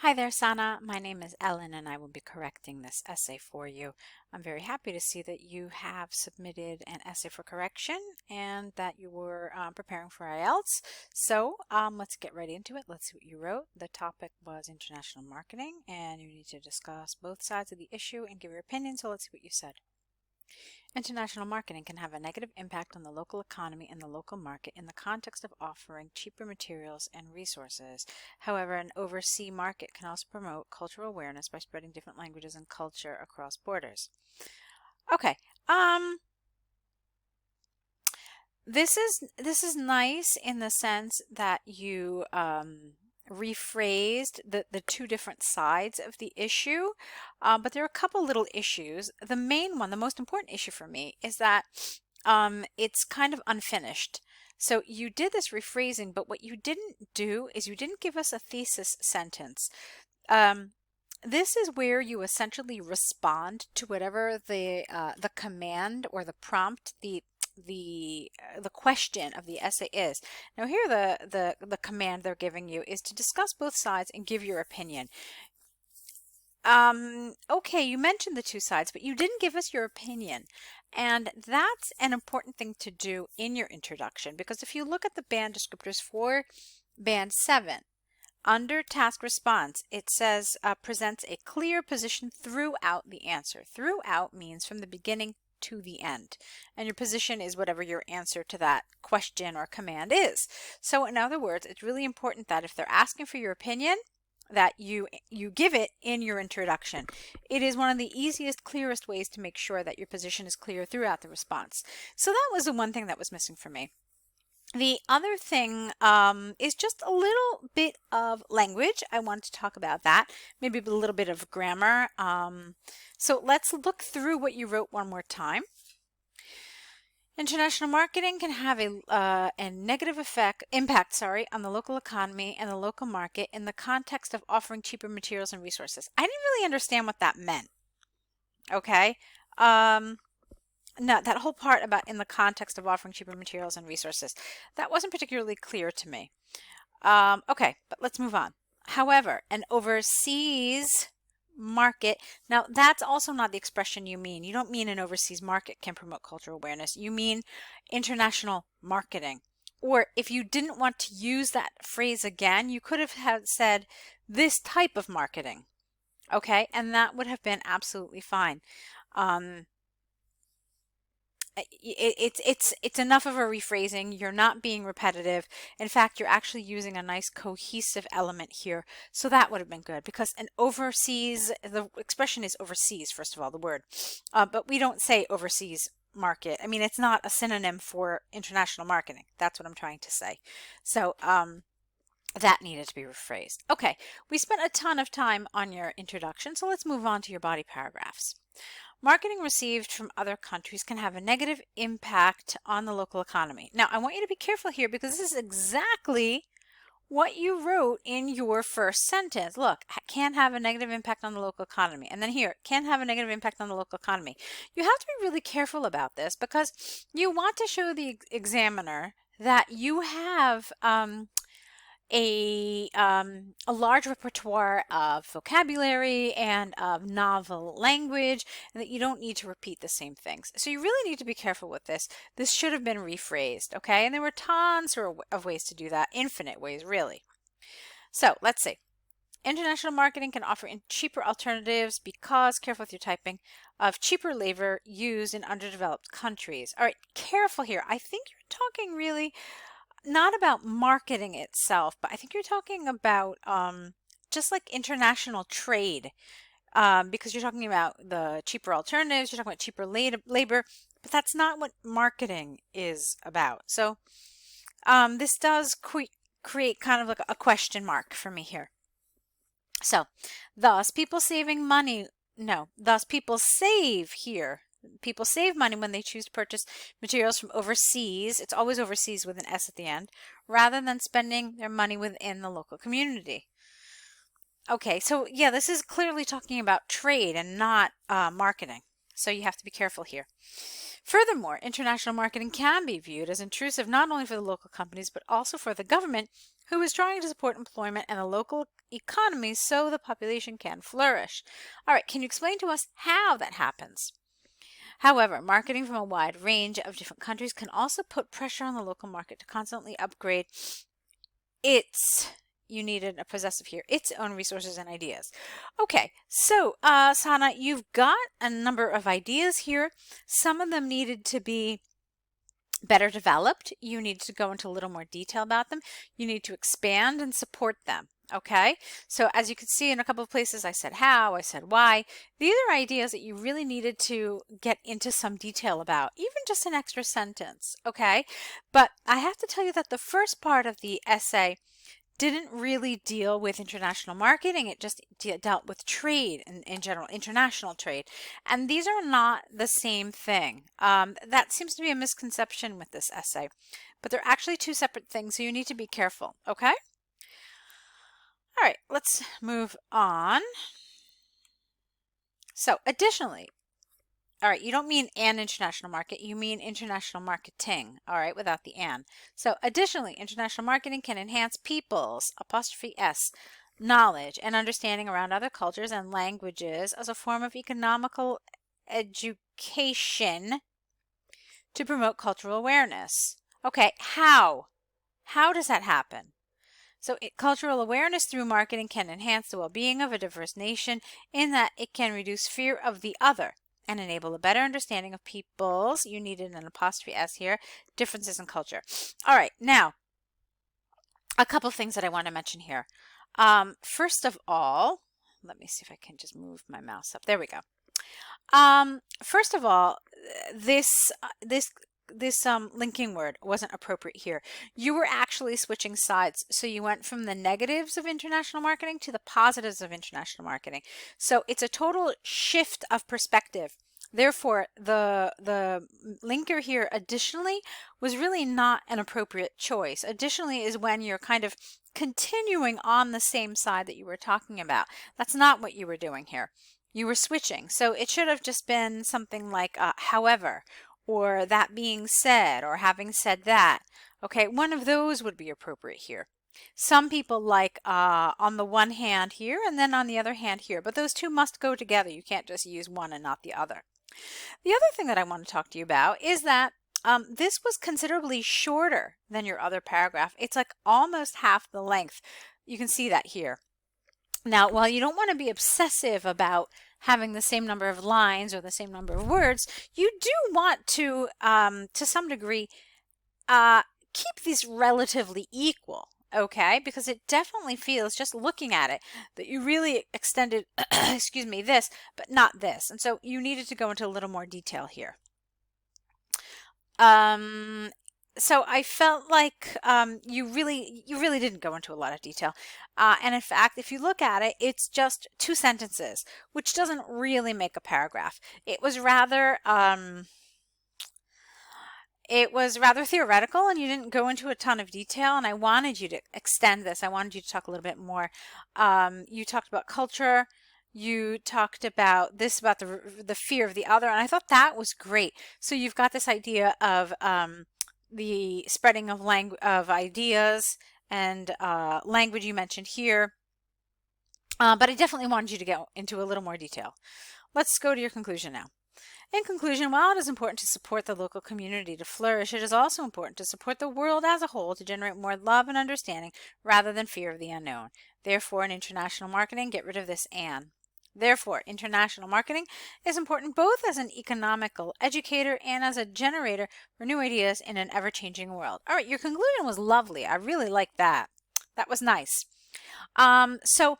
Hi there, Sanna. My name is Ellen, and I will be correcting this essay for you. I'm very happy to see that you have submitted an essay for correction and that you were preparing for IELTS. So let's get right into it. Let's see what you wrote. The topic was international marketing, and you need to discuss both sides of the issue and give your opinion. So let's see what you said. International marketing can have a negative impact on the local economy and the local market in the context of offering cheaper materials and resources. However, an overseas market can also promote cultural awareness by spreading different languages and culture across borders. Okay, this is nice in the sense that you rephrased the two different sides of the issue, but there are a couple little issues. The main one, the most important issue for me, is that it's kind of unfinished. So you did this rephrasing, but what you didn't do is you didn't give us a thesis sentence. This is where you essentially respond to whatever the command or the prompt, the question of the essay is. Now here the command they're giving you is to discuss both sides and give your opinion. Okay, you mentioned the two sides, but you didn't give us your opinion. And that's an important thing to do in your introduction, because if you look at the band descriptors for band 7, under task response, it says presents a clear position throughout the answer. Throughout means from the beginning to the end. And your position is whatever your answer to that question or command is. So in other words, it's really important that if they're asking for your opinion, that you give it in your introduction. It is one of the easiest, clearest ways to make sure that your position is clear throughout the response. So that was the one thing that was missing for me. The other thing is just a little bit of language. I want to talk about that, maybe a little bit of grammar. So let's look through what you wrote one more time. International marketing can have a negative impact on the local economy and the local market in the context of offering cheaper materials and resources. I didn't really understand what that meant. Okay. No, that whole part about in the context of offering cheaper materials and resources, that wasn't particularly clear to me. Okay, but let's move on. However, an overseas market, now that's also not the expression you mean. You don't mean an overseas market can promote cultural awareness. You mean international marketing. Or if you didn't want to use that phrase again, you could have said this type of marketing. Okay, and that would have been absolutely fine. It's enough of a rephrasing. You're not being repetitive. In fact, you're actually using a nice cohesive element here. So that would have been good, because an overseas, the expression is overseas, first of all, the word, but we don't say overseas market. I mean, it's not a synonym for international marketing. That's what I'm trying to say. So that needed to be rephrased. Okay, we spent a ton of time on your introduction, so let's move on to your body paragraphs. Marketing received from other countries can have a negative impact on the local economy. Now, I want you to be careful here, because this is exactly what you wrote in your first sentence. Look, can have a negative impact on the local economy. And then here, can have a negative impact on the local economy. You have to be really careful about this, because you want to show the examiner that you have a large repertoire of vocabulary and of novel language, and that you don't need to repeat the same things. So you really need to be careful with this. This should have been rephrased, okay? And there were tons of ways to do that, infinite ways, really. So let's see. International marketing can offer cheaper alternatives because, careful with your typing, of cheaper labor used in underdeveloped countries. All right, careful here. I think you're talking really not about marketing itself, but I think you're talking about just like international trade, because you're talking about the cheaper alternatives, you're talking about cheaper labor, but that's not what marketing is about. So this does create kind of like a question mark for me here. So thus people saving money, no, thus people save here. People save money when they choose to purchase materials from overseas. It's always overseas with an S at the end, rather than spending their money within the local community. Okay, so yeah, this is clearly talking about trade and not marketing. So you have to be careful here. Furthermore, international marketing can be viewed as intrusive not only for the local companies, but also for the government, who is trying to support employment and the local economy so the population can flourish. All right, can you explain to us how that happens? However, marketing from a wide range of different countries can also put pressure on the local market to constantly upgrade its, you needed a possessive here, its own resources and ideas. Okay, so Sanna, you've got a number of ideas here. Some of them needed to be better developed. You need to go into a little more detail about them. You need to expand and support them. Okay, so as you can see in a couple of places, I said how, I said why. These are ideas that you really needed to get into some detail about, even just an extra sentence. Okay, but I have to tell you that the first part of the essay didn't really deal with international marketing. It just dealt with trade in general, international trade. And these are not the same thing. That seems to be a misconception with this essay, but they're actually two separate things, so you need to be careful, okay? All right, let's move on. So additionally, all right, you don't mean an international market, you mean international marketing, all right, without the "and." So additionally, international marketing can enhance people's, apostrophe S, knowledge and understanding around other cultures and languages as a form of economical education to promote cultural awareness. Okay, how? How does that happen? So cultural awareness through marketing can enhance the well-being of a diverse nation in that it can reduce fear of the other and enable a better understanding of people's, you needed an apostrophe S here, differences in culture. All right, now, a couple things that I want to mention here. First of all, let me see if I can just move my mouse up. There we go. First of all, this linking word wasn't appropriate here. You were actually switching sides. So you went from the negatives of international marketing to the positives of international marketing. So it's a total shift of perspective. Therefore, the linker here additionally was really not an appropriate choice. Additionally is when you're kind of continuing on the same side that you were talking about. That's not what you were doing here. You were switching. So it should have just been something like however, or that being said, or having said that. Okay, one of those would be appropriate here. Some people like on the one hand here and then on the other hand here, but those two must go together. You can't just use one and not the other. The other thing that I want to talk to you about is that this was considerably shorter than your other paragraph. It's like almost half the length. You can see that here. Now, while you don't want to be obsessive about having the same number of lines or the same number of words, you do want to some degree, keep these relatively equal, okay? Because it definitely feels, just looking at it, that you really extended, excuse me, this, but not this. And so you needed to go into a little more detail here. So I felt like you really didn't go into a lot of detail. And in fact, if you look at it, it's just two sentences, which doesn't really make a paragraph. It was rather theoretical, and you didn't go into a ton of detail, and I wanted you to extend this. I wanted you to talk a little bit more. You talked about culture. You talked about this, about the fear of the other, and I thought that was great. So you've got this idea of the spreading of ideas and language you mentioned here. But I definitely wanted you to go into a little more detail. Let's go to your conclusion now. In conclusion, while it is important to support the local community to flourish, it is also important to support the world as a whole to generate more love and understanding rather than fear of the unknown. Therefore, in international marketing, get rid of this "and." Therefore, international marketing is important both as an economical educator and as a generator for new ideas in an ever-changing world. All right, your conclusion was lovely. I really liked that. That was nice. So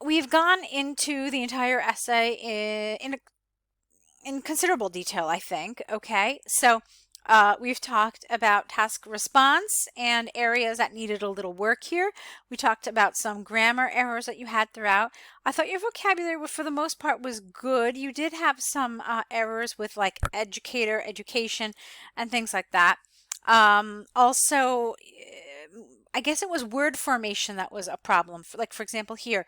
we've gone into the entire essay in considerable detail, I think. Okay, so we've talked about task response and areas that needed a little work here. We talked about some grammar errors that you had throughout. I thought your vocabulary, for the most part, was good. You did have some errors with like educator, education, and things like that. Also, I guess it was word formation that was a problem. For example, here,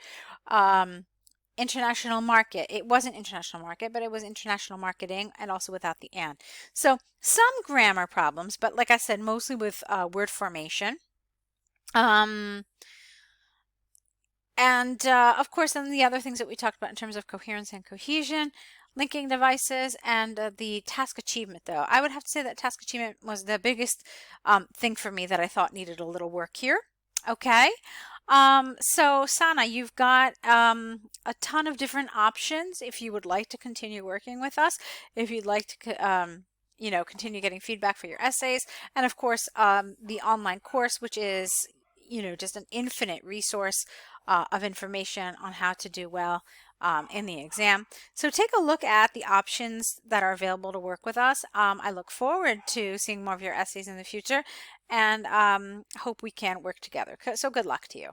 international market. It wasn't international market, but it was international marketing, and also without the and. So some grammar problems, but like I said, mostly with word formation. And of course, then the other things that we talked about in terms of coherence and cohesion, linking devices, and the task achievement, though. I would have to say that task achievement was the biggest thing for me that I thought needed a little work here. Okay. So Sanna, you've got a ton of different options if you would like to continue working with us, if you'd like to continue getting feedback for your essays, and of course, the online course, which is, just an infinite resource of information on how to do well in the exam. So take a look at the options that are available to work with us. I look forward to seeing more of your essays in the future, and hope we can work together. So good luck to you.